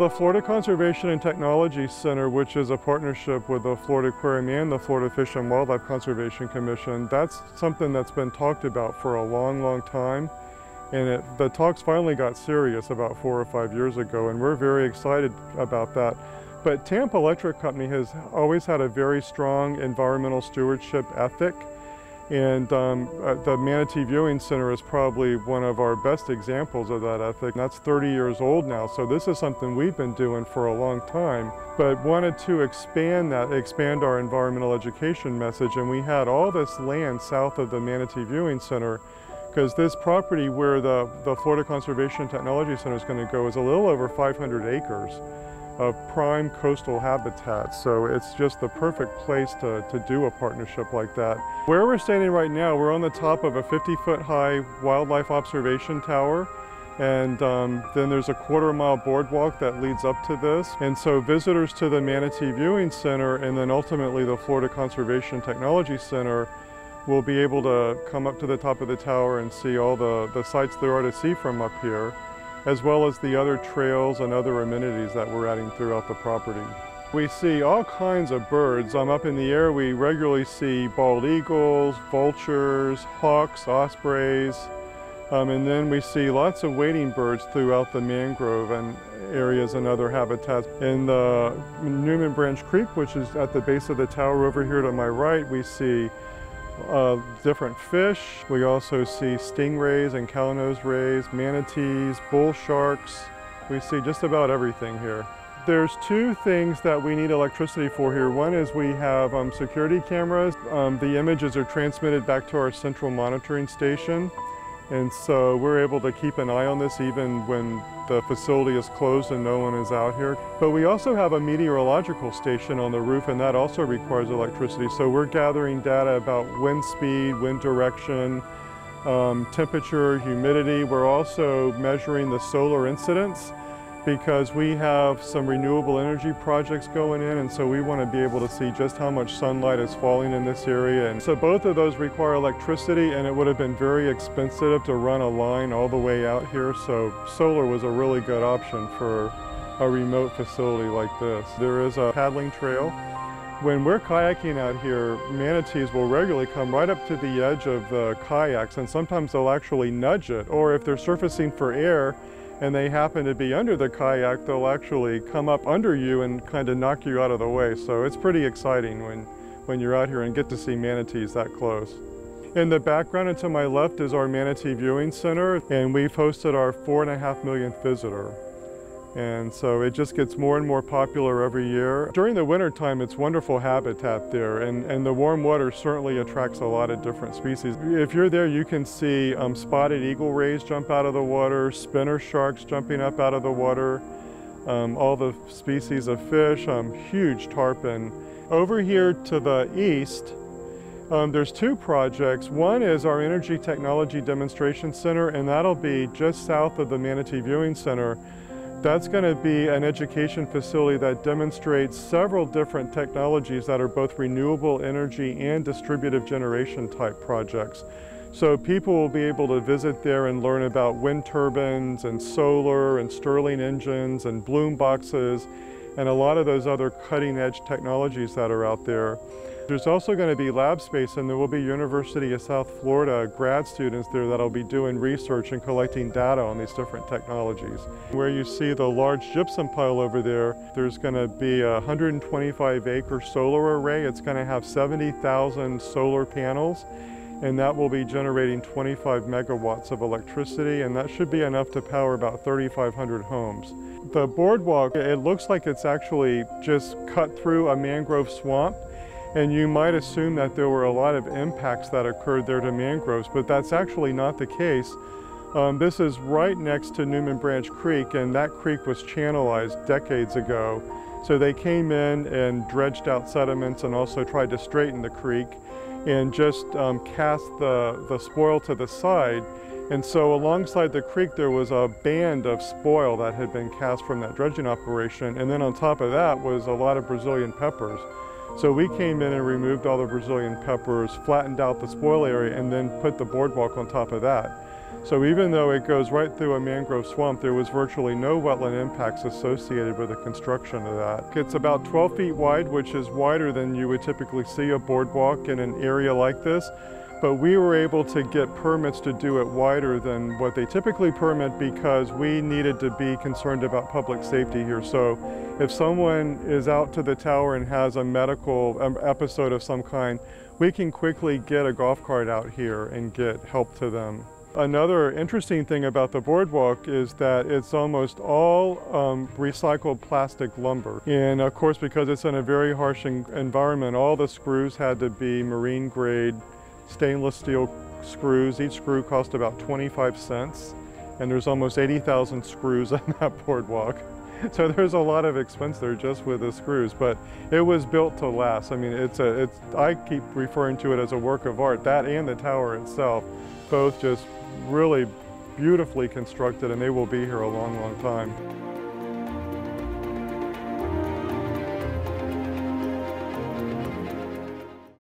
The Florida Conservation and Technology Center, which is a partnership with the Florida Aquarium and the Florida Fish and Wildlife Conservation Commission, that's something that's been talked about for a long, long time. And the talks finally got serious about 4 or 5 years ago, and we're very excited about that. But Tampa Electric Company has always had a very strong environmental stewardship ethic. And the Manatee Viewing Center is probably one of our best examples of that ethic. That's 30 years old now, so this is something we've been doing for a long time, but wanted to expand our environmental education message. And we had all this land south of the Manatee Viewing Center, because this property where the Florida Conservation and Technology Center is going to go is a little over 500 acres of prime coastal habitat. So it's just the perfect place to do a partnership like that. Where we're standing right now, we're on the top of a 50-foot high wildlife observation tower. And then there's a quarter-mile boardwalk that leads up to this. And so visitors to the Manatee Viewing Center and then ultimately the Florida Conservation and Technology Center will be able to come up to the top of the tower and see all the sights there are to see from up here, as well as the other trails and other amenities that we're adding throughout the property. We see all kinds of birds. Up in the air, we regularly see bald eagles, vultures, hawks, ospreys, and then we see lots of wading birds throughout the mangrove and areas and other habitats. In the Newman Branch Creek, which is at the base of the tower over here to my right, we see different fish. We also see stingrays and cow-nosed rays, manatees, bull sharks. We see just about everything here. There's two things that we need electricity for here. One is we have security cameras. The images are transmitted back to our central monitoring station. And so we're able to keep an eye on this even when the facility is closed and no one is out here. But we also have a meteorological station on the roof, and that also requires electricity. So we're gathering data about wind speed, wind direction, temperature, humidity. We're also measuring the solar incidence, because we have some renewable energy projects going in, and so we want to be able to see just how much sunlight is falling in this area. And so both of those require electricity, and it would have been very expensive to run a line all the way out here, so solar was a really good option for a remote facility like this. There is a paddling trail. When we're kayaking out here, manatees will regularly come right up to the edge of the kayaks, and sometimes they'll actually nudge it, or if they're surfacing for air and they happen to be under the kayak, they'll actually come up under you and kind of knock you out of the way. So it's pretty exciting when you're out here and get to see manatees that close. In the background and to my left is our Manatee Viewing Center, and we've hosted our 4.5 millionth visitor. And so it just gets more and more popular every year. During the winter time, it's wonderful habitat there, and the warm water certainly attracts a lot of different species. If you're there, you can see spotted eagle rays jump out of the water, spinner sharks jumping up out of the water, all the species of fish, huge tarpon. Over here to the east, there's two projects. One is our Energy Technology Demonstration Center, and that'll be just south of the Manatee Viewing Center. That's going to be an education facility that demonstrates several different technologies that are both renewable energy and distributive generation type projects. So people will be able to visit there and learn about wind turbines and solar and Stirling engines and bloom boxes and a lot of those other cutting edge technologies that are out there. There's also going to be lab space, and there will be University of South Florida grad students there that'll be doing research and collecting data on these different technologies. Where you see the large gypsum pile over there, there's going to be a 125-acre solar array. It's going to have 70,000 solar panels, and that will be generating 25 megawatts of electricity, and that should be enough to power about 3,500 homes. The boardwalk, it looks like it's actually just cut through a mangrove swamp. And you might assume that there were a lot of impacts that occurred there to mangroves, but that's actually not the case. This is right next to Newman Branch Creek, and that creek was channelized decades ago. So they came in and dredged out sediments and also tried to straighten the creek and just cast the spoil to the side. And so alongside the creek there was a band of spoil that had been cast from that dredging operation, and then on top of that was a lot of Brazilian peppers. So we came in and removed all the Brazilian peppers, flattened out the spoil area, and then put the boardwalk on top of that. So even though it goes right through a mangrove swamp, there was virtually no wetland impacts associated with the construction of that. It's about 12 feet wide, which is wider than you would typically see a boardwalk in an area like this. But we were able to get permits to do it wider than what they typically permit because we needed to be concerned about public safety here. So if someone is out to the tower and has a medical episode of some kind, we can quickly get a golf cart out here and get help to them. Another interesting thing about the boardwalk is that it's almost all recycled plastic lumber. And of course, because it's in a very harsh environment, all the screws had to be marine grade stainless steel screws. Each screw cost about 25 cents, and there's almost 80,000 screws on that boardwalk. So there's a lot of expense there just with the screws, but it was built to last. I mean, I keep referring to it as a work of art. That and the tower itself, both just really beautifully constructed, and they will be here a long, long time.